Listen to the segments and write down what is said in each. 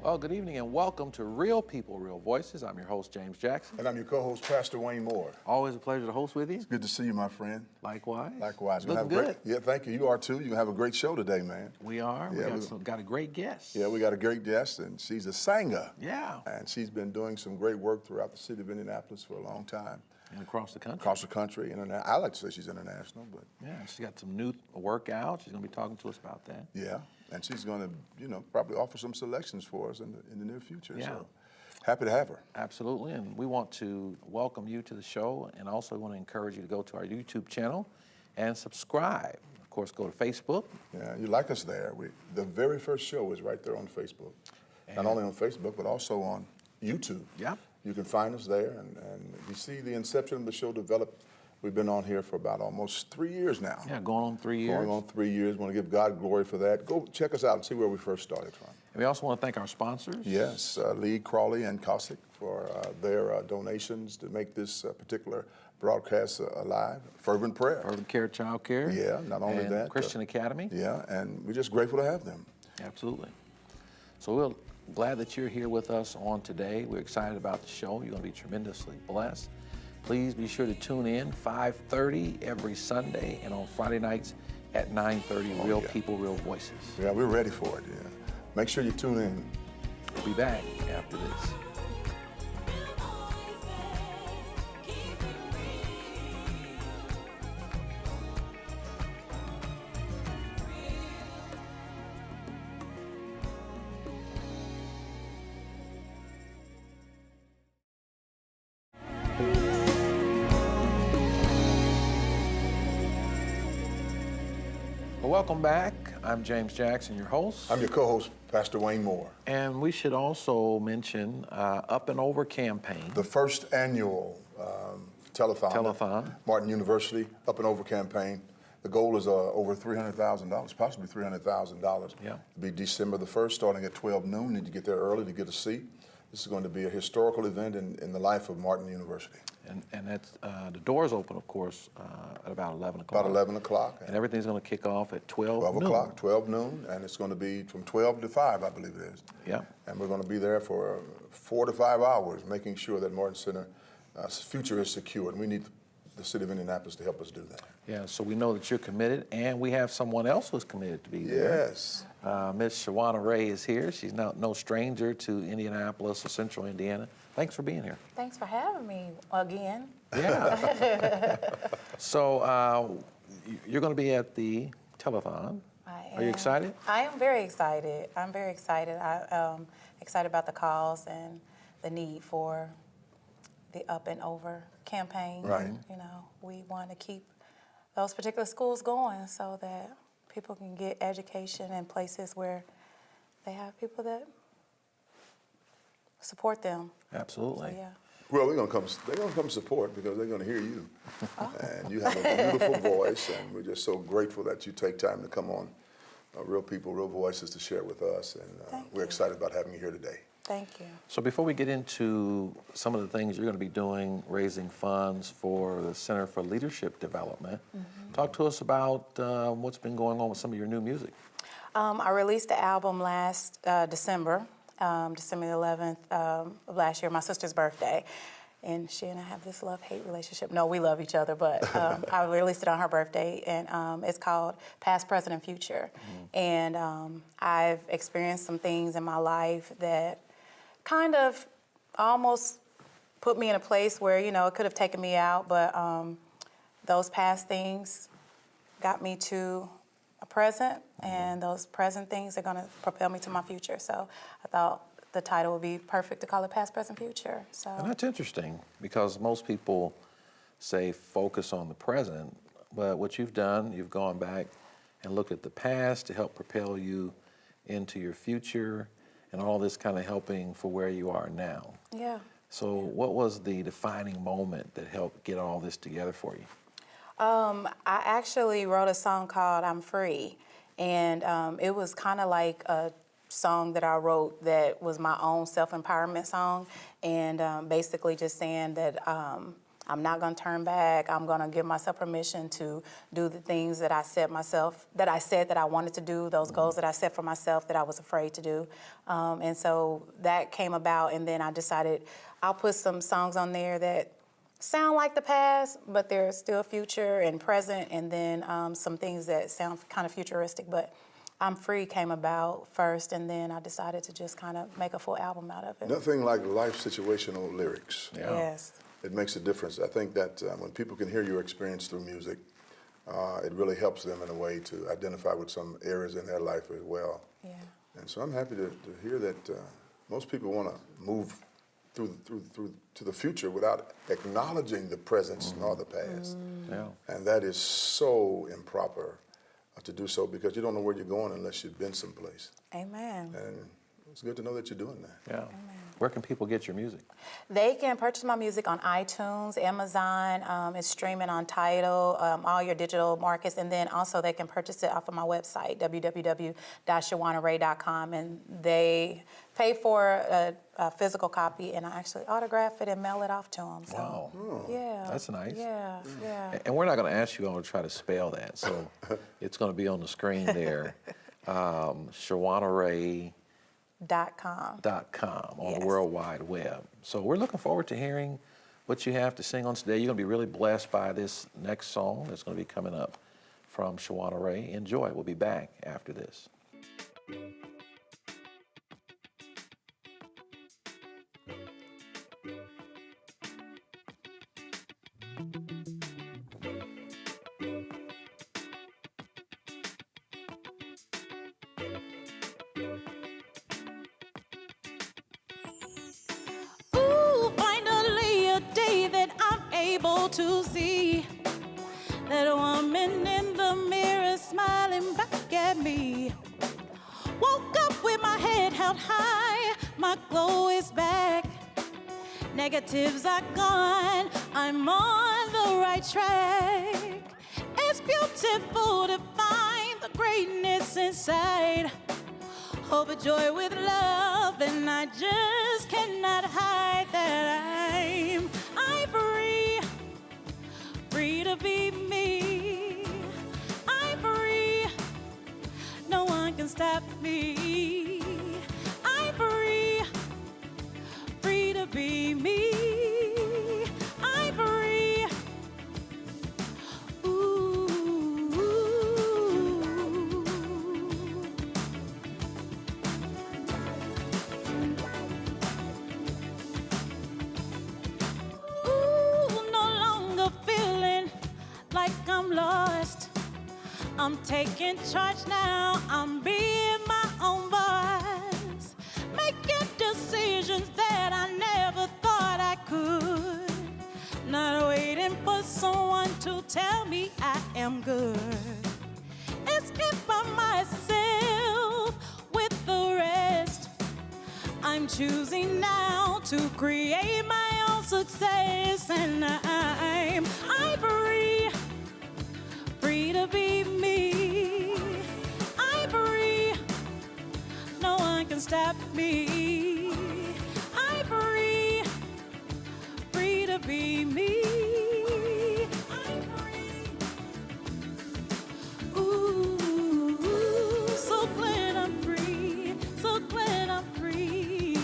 Well, good evening and welcome to Real People, Real Voices. I'm your host, James Jackson. And I'm your co-host, Pastor Wayne Moore. Always a pleasure to host with you. It's good to see you, my friend. Likewise. Likewise. Look good. Yeah, thank you. You are too. You're going to have a great show today, man. We are. Yeah, We got a great guest. Yeah, we got a great guest, and she's a singer. Yeah. And she's been doing some great work throughout the city of Indianapolis for a long time. And across the country. Across the country. I like to say she's international, but. Yeah, she's got some new work out. She's going to be talking to us about that. Yeah, and she's going to, probably offer some selections for us in the near future. Yeah. So happy to have her. Absolutely, and we want to welcome you to the show, and also want to encourage you to go to our YouTube channel and subscribe. Of course, go to Facebook. Yeah, you like us there. The very first show is right there on Facebook. And not only on Facebook, but also on YouTube. Yeah. You can find us there, and you see the inception of the show develop. We've been on here for about almost 3 years now. Yeah, going on 3 years. Going on 3 years. Want to give God glory for that. Go check us out and see where we first started from. And we also want to thank our sponsors. Yes, Lee, Crawley, and Cossack for their donations to make this particular broadcast alive. Fervent Prayer. Fervent Care Child Care. Yeah, not only and that. Christian Academy. Yeah, and we're just grateful to have them. Absolutely. So we're glad that you're here with us on today. We're excited about the show. You're going to be tremendously blessed. Please be sure to tune in 5:30 every Sunday and on Friday nights at 9:30. Real People, Real Voices. Yeah, we're ready for it. Yeah, make sure you tune in. We'll be back after this. Welcome back. I'm James Jackson, your host. I'm your co-host, Pastor Wayne Moore. And we should also mention Up and Over campaign. The first annual telethon. Martin University Up and Over campaign. The goal is over $300,000, possibly $300,000. Yeah. It'll be December the 1st, starting at 12 noon. Need to get there early to get a seat. This is going to be a historical event in the life of Martin University. And that's, the doors open, of course, at about 11 o'clock. About 11 o'clock. And everything's going to kick off at 12 12 o'clock, 12 noon, and it's going to be from 12 to 5, I believe it is. Yeah. And we're going to be there for 4 to 5 hours, making sure that Martin Center future is secure, and we need the city of Indianapolis to help us do that. Yeah, so we know that you're committed, and we have someone else who's committed to be there. Yes. Miss Raie is here. She's no stranger to Indianapolis or Central Indiana. Thanks for being here. Thanks for having me again. Yeah. So you're going to be at the telethon. Are you excited? I am very excited. I'm very excited. I'm excited about the cause and the need for the Up and Over campaign. Right. You know, we want to keep those particular schools going so that people can get education in places where they have people that support them. Absolutely. So, yeah. Well, they're gonna come support because they're gonna hear you. And you have a beautiful voice, and we're just so grateful that you take time to come on Real People, Real Voices to share with us, and we're excited about having you here today. Thank you. So before we get into some of the things you're going to be doing, raising funds for the Center for Leadership Development, talk to us about what's been going on with some of your new music. I released the album last December, December the 11th of last year, my sister's birthday. And she and I have this love-hate relationship. No, we love each other, but I released it on her birthday, and it's called Past, Present, and Future. And I've experienced some things in my life that kind of almost put me in a place where, it could have taken me out, but those past things got me to a present, and those present things are gonna propel me to my future. So I thought the title would be perfect to call it Past, Present, Future. So. And that's interesting because most people say focus on the present, but what you've done, you've gone back and looked at the past to help propel you into your future, and all this kind of helping for where you are now. Yeah. So what was the defining moment that helped get all this together for you? I actually wrote a song called I'm Free, and it was kind of like a song that I wrote that was my own self-empowerment song, and basically just saying that I'm not going to turn back. I'm going to give myself permission to do the things that I said that I wanted to do, those goals that I set for myself that I was afraid to do. And so that came about, and then I decided I'll put some songs on there that sound like the past, but they're still future and present, and then some things that sound kind of futuristic. But I'm Free came about first, and then I decided to just kind of make a full album out of it. Nothing like life situational lyrics. Yeah. Yes. It makes a difference. I think that when people can hear your experience through music, it really helps them in a way to identify with some areas in their life as well. Yeah. And so I'm happy to hear that most people want to move through to the future without acknowledging the presence nor the past. Yeah. And that is so improper to do so, because you don't know where you're going unless you've been someplace. Amen. And it's good to know that you're doing that. Yeah. Where can people get your music? They can purchase my music on iTunes, Amazon. It's streaming on Tidal, all your digital markets, and then also they can purchase it off of my website, www.ShawanaRaie.com, and they pay for a physical copy, and I actually autograph it and mail it off to them. So, Wow. yeah, That's nice. Yeah, yeah. And we're not going to ask you all to try to spell that, so it's going to be on the screen there. ShawanaRaie.com on Yes. the World Wide Web. So we're looking forward to hearing what you have to sing on today. You're going to be really blessed by this next song that's going to be coming up from ShawanaRaie. Enjoy. We'll be back after this. Ooh, finally a day that I'm able to see that woman in the mirror smiling back at me. Woke up with my head held high, my glow is back. Negatives are gone, I'm on the right track. It's beautiful to find the greatness inside. Overjoyed with love, and I just cannot hide that I'm free, free to be me. I'm free, no one can stop me. I'm free, free to be me. I'm free. Like I'm lost, I'm taking charge now, I'm being my own boss, making decisions that I never thought I could, not waiting for someone to tell me I am good. It's if by myself with the rest, I'm choosing now to create my own success, and I'm free, free to be me. I'm free, no one can stop me. I'm free, free to be me. I'm free. Ooh, so glad I'm free, so glad I'm free.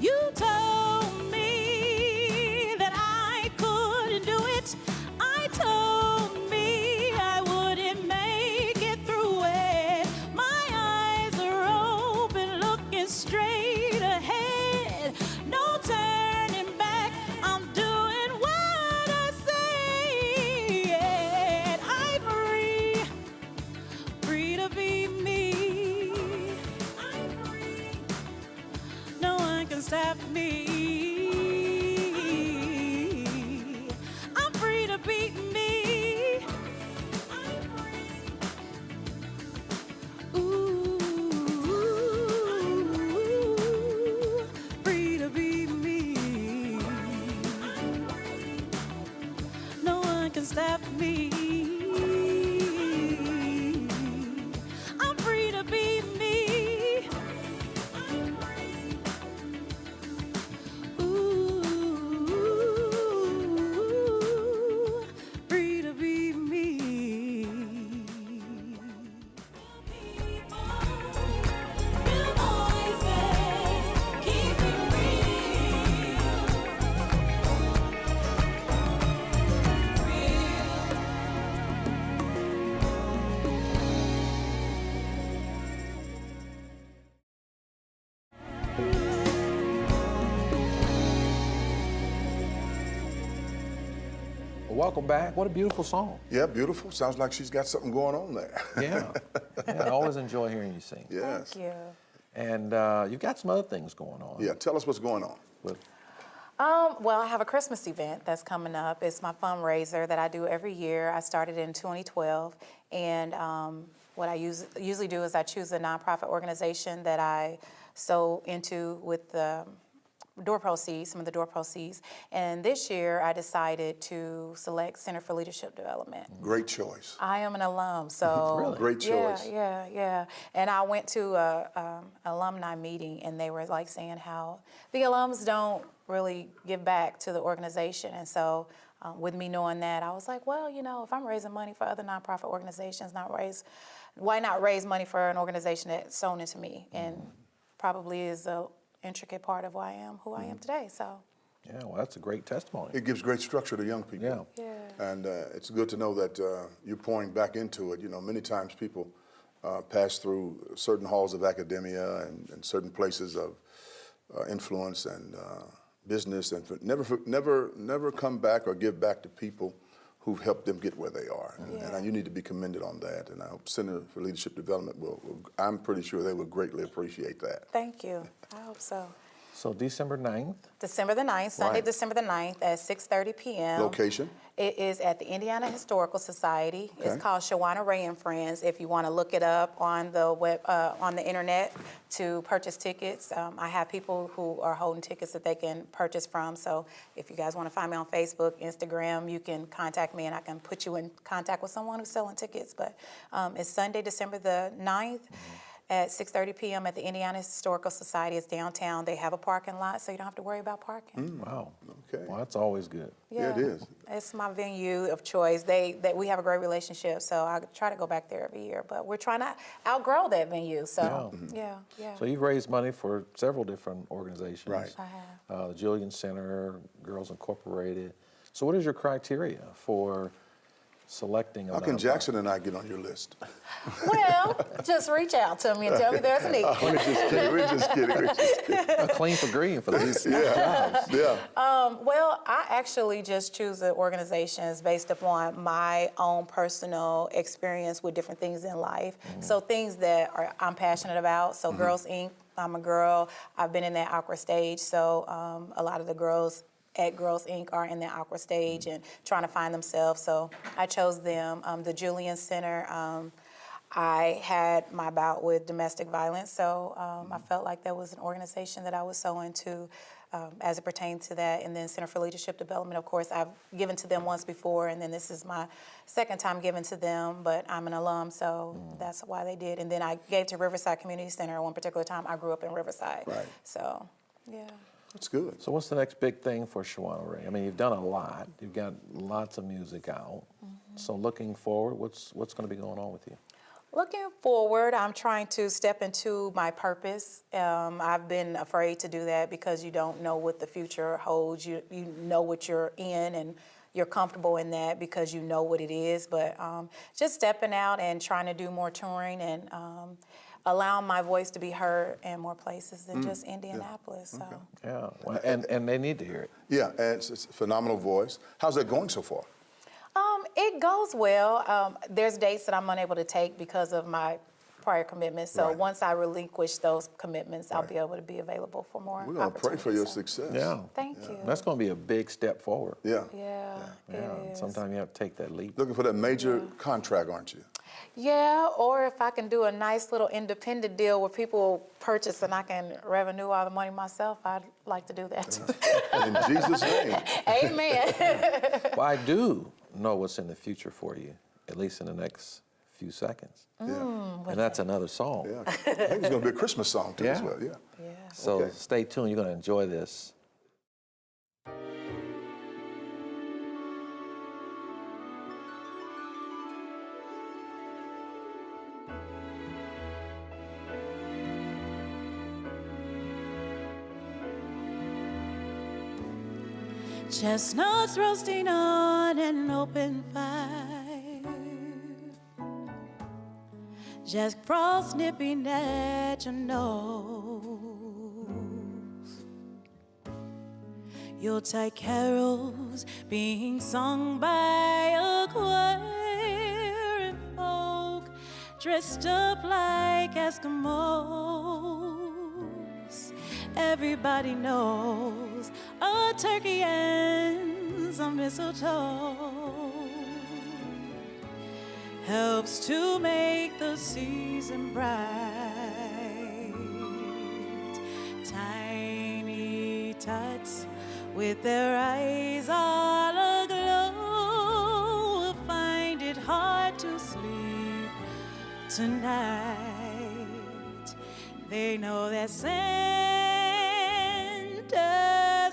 You told me that I couldn't do it. I told me I wouldn't make it through it. My eyes are open, looking straight ahead. Well, welcome back. What a beautiful song. Yeah, beautiful. Sounds like she's got something going on there. Yeah. I always enjoy hearing you sing. Yes. Thank you. And you've got some other things going on. Yeah, tell us what's going on. With, Well, I have a Christmas event that's coming up. It's my fundraiser that I do every year. I started in 2012, and what I usually do is I choose a nonprofit organization that I sow into with the door proceeds, some of the door proceeds. And this year, I decided to select Center for Leadership Development. Great choice. I am an alum, so Really? Great choice. Yeah. And I went to a alumni meeting, and they were like saying how the alums don't really give back to the organization, and so with me knowing that, I was like, well, if I'm raising money for other nonprofit organizations, why not raise money for an organization that's sown into me, and probably is a intricate part of who I am today. So. yeah, well, that's a great testimony. It gives great structure to young people. Yeah. And it's good to know that you're pouring back into it. Many times people pass through certain halls of academia and certain places of influence and business, and never come back or give back to people who've helped them get where they are. And you need to be commended on that. And I hope Center for Leadership Development I'm pretty sure they will greatly appreciate that. Thank you. I hope so. So December 9th. December the 9th, Sunday, Right. December the 9th at 6:30 p.m. Location? It is at the Indiana Historical Society. Okay. It's called Raie and Friends. If you want to look it up on the web, on the internet to purchase tickets, I have people who are holding tickets that they can purchase from. So if you guys want to find me on Facebook, Instagram, you can contact me and I can put you in contact with someone who's selling tickets. But it's Sunday, December the 9th. At 6:30 p.m. at the Indiana Historical Society. It's downtown. They have a parking lot, so you don't have to worry about parking. Wow. Okay. Well, that's always good. Yeah, it is. It's my venue of choice. We have a great relationship, so I try to go back there every year. But we're trying to outgrow that venue, so yeah. So you've raised money for several different organizations. Right. I have. The Julian Center, Girls Incorporated. So what is your criteria for selecting a How can nonprofit? Jackson and I get on your list? Well, just reach out to me and tell me there's a need. We're just kidding. Clean for green for these Yeah. jobs. Yeah. Well, I actually just choose the organizations based upon my own personal experience with different things in life. So things that I'm passionate about. So Girls Inc., I'm a girl. I've been in that awkward stage. So a lot of the girls at Girls Inc. are in that awkward stage and trying to find themselves. So I chose them. The Julian Center, I had my bout with domestic violence. So I felt like that was an organization that I was so into as it pertained to that. And then Center for Leadership Development, of course, I've given to them once before, and then this is my second time giving to them, but I'm an alum, so that's why they did. And then I gave to Riverside Community Center one particular time. I grew up in Riverside. Right. So, yeah. That's good. So what's the next big thing for Shawana Raie? I mean, you've done a lot. You've got lots of music out. So looking forward, what's going to be going on with you? Looking forward, I'm trying to step into my purpose. I've been afraid to do that because you don't know what the future holds. You know what you're in, and you're comfortable in that because you know what it is. But just stepping out and trying to do more touring and allowing my voice to be heard in more places than just Indianapolis. So. Yeah, well, and they need to hear it. Yeah, and it's a phenomenal voice. How's that going so far? It goes well. There's dates that I'm unable to take because of my prior commitments. So Right. once I relinquish those commitments, I'll Right. be able to be available for more We're going to pray for your opportunities. So, success. Yeah. Thank you. That's going to be a big step forward. Yeah. Yeah, Yeah. it is. Sometimes you have to take that leap. Looking for that major contract, aren't you? Yeah, or if I can do a nice little independent deal where people purchase and I can revenue all the money myself, I'd like to do that too. In Jesus' name. Amen. Well, I do know what's in the future for you, at least in the next few seconds. Yeah. And that's another song. Yeah. I think it's going to be a Christmas song too as Yeah. well. Yeah. Yeah. So Okay. stay tuned. You're going to enjoy this. Chestnuts roasting on an open fire, just frost nipping at your nose. Yuletide carols being sung by a choir and folk dressed up like Eskimos. Everybody knows a turkey and some mistletoe helps to make the season bright. Tiny tots with their eyes all aglow will find it hard to sleep tonight. They know that Santa's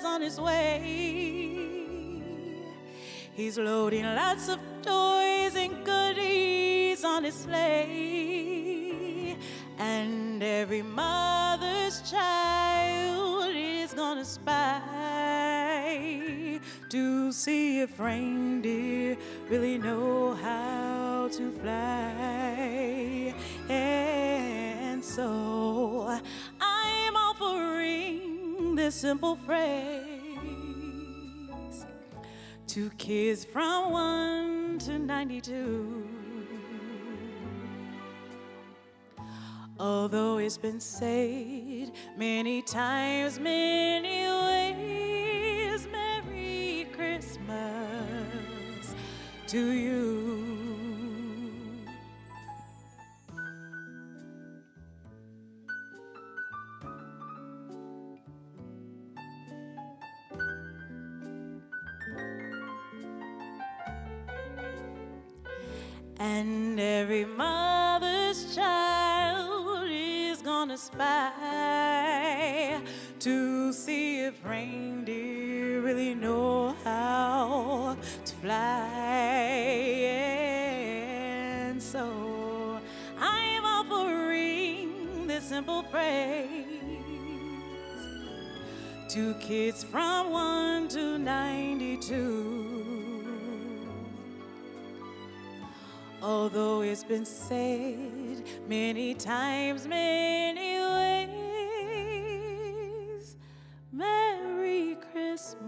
on his way. He's loading lots of toys and goodies on his sleigh, and every mother's child is gonna spy to see if reindeer really know how to fly. And so I'm offering this simple phrase to kids from 1 to 92. Although it's been said many times, many ways, Merry Christmas to you. And every mother's child is gonna spy to see if reindeer really know how to fly. And so I'm offering this simple praise to kids from 1 to 92. Although it's been said many times, many ways, Merry Christmas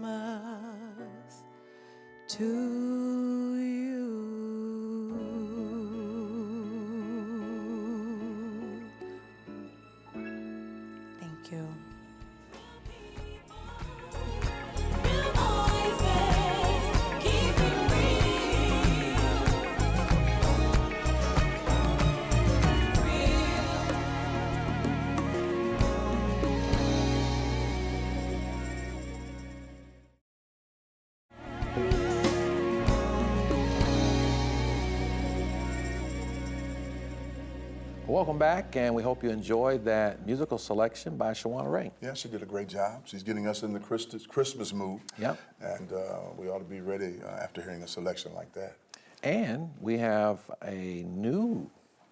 to you. Thank you. Welcome back, and we hope you enjoyed that musical selection by Shawana Raie. Yeah, she did a great job. She's getting us in the Christmas mood. Yep. And we ought to be ready after hearing a selection like that. And we have a new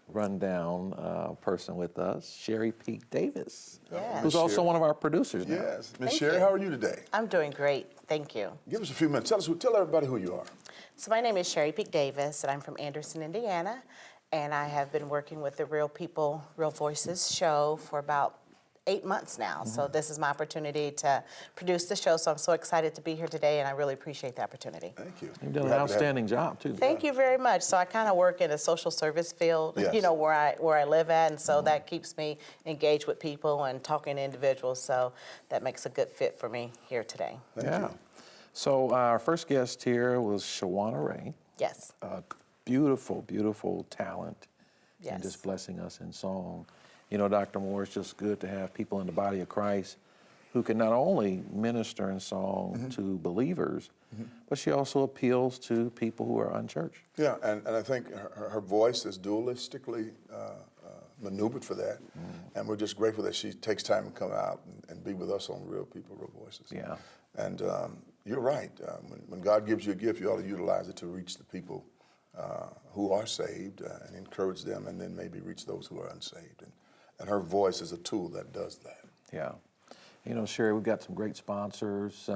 rundown person with us, Sherry Peak Davis, Yes. who's also Sherry. one of our producers now. Yes. Miss Thank Sherry, you. how are you today? I'm doing great, thank you. Give us a few minutes. Tell everybody who you are. So my name is Sherry Peak Davis, and I'm from Anderson, Indiana, and I have been working with the Real People, Real Voices show for about 8 months now. So this is my opportunity to produce the show, so I'm so excited to be here today, and I really appreciate the opportunity. Thank you. You've done We're an happy to have outstanding job, too. Thank you very much. So I kind of work in a social service field, Yes. you know, where I live at, and so that keeps me engaged with people and talking to individuals, so that makes a good fit for me here today. Thank Yeah. you. So our first guest here was Shawana Raie. Yes. Beautiful, beautiful talent. And Yes. just blessing us in song. You know, Dr. Moore, it's just good to have people in the body of Christ who can not only minister in song to believers, but she also appeals to people who are unchurched. Yeah, and I think her voice is dualistically maneuvered for that. And we're just grateful that she takes time to come out and be with us on Real People, Real Voices. Yeah. And you're right. When God gives you a gift, you ought to utilize it to reach the people who are saved and encourage them, and then maybe reach those who are unsaved. And her voice is a tool that does that. Yeah. You know, Sherry, we've got some great sponsors.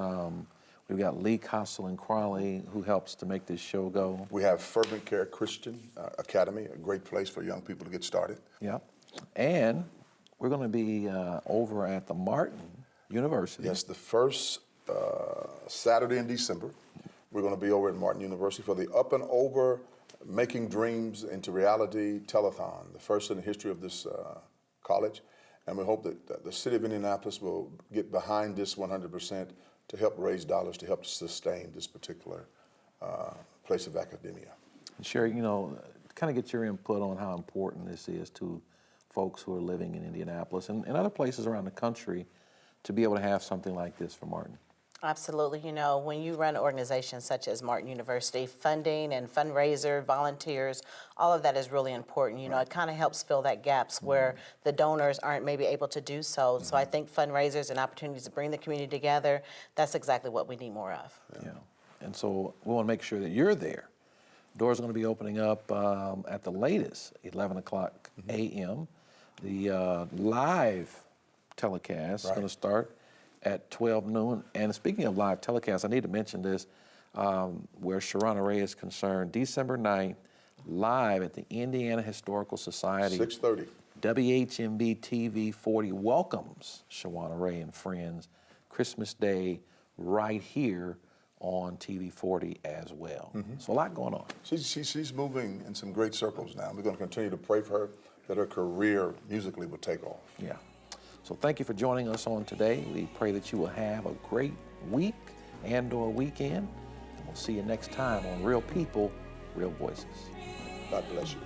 We've got Lee Cossell and Crawley, who helps to make this show go. We have Fervent Care Christian Academy, a great place for young people to get started. Yeah. And we're going to be over at the Martin University. Yes, the first Saturday in December. We're going to be over at Martin University for the Up and Over Making Dreams into Reality Telethon, the first in the history of this college. And we hope that the city of Indianapolis will get behind this 100% to help raise dollars to help sustain this particular place of academia. Sherry, you know, kind of get your input on how important this is to folks who are living in Indianapolis and other places around the country to be able to have something like this for Martin. Absolutely. You know, when you run organizations such as Martin University, funding and fundraiser, volunteers, all of that is really important. You know, it kind of helps fill that gaps where the donors aren't maybe able to do so. So I think fundraisers and opportunities to bring the community together, that's exactly what we need more of. Yeah. And so we want to make sure that you're there. Doors are going to be opening up at the latest, 11 o'clock a.m. The live telecast is going to start at 12 noon. And speaking of live telecast, I need to mention this, where Raie is concerned, December 9th, live at the Indiana Historical Society. 6:30. WHMB TV 40 welcomes Raie and friends Christmas Day right here on TV 40 as well. So a lot going on. She's moving in some great circles now. We're going to continue to pray for her that her career musically will take off. Yeah. So thank you for joining us on today. We pray that you will have a great week and/or weekend. And we'll see you next time on Real People, Real Voices. God bless you.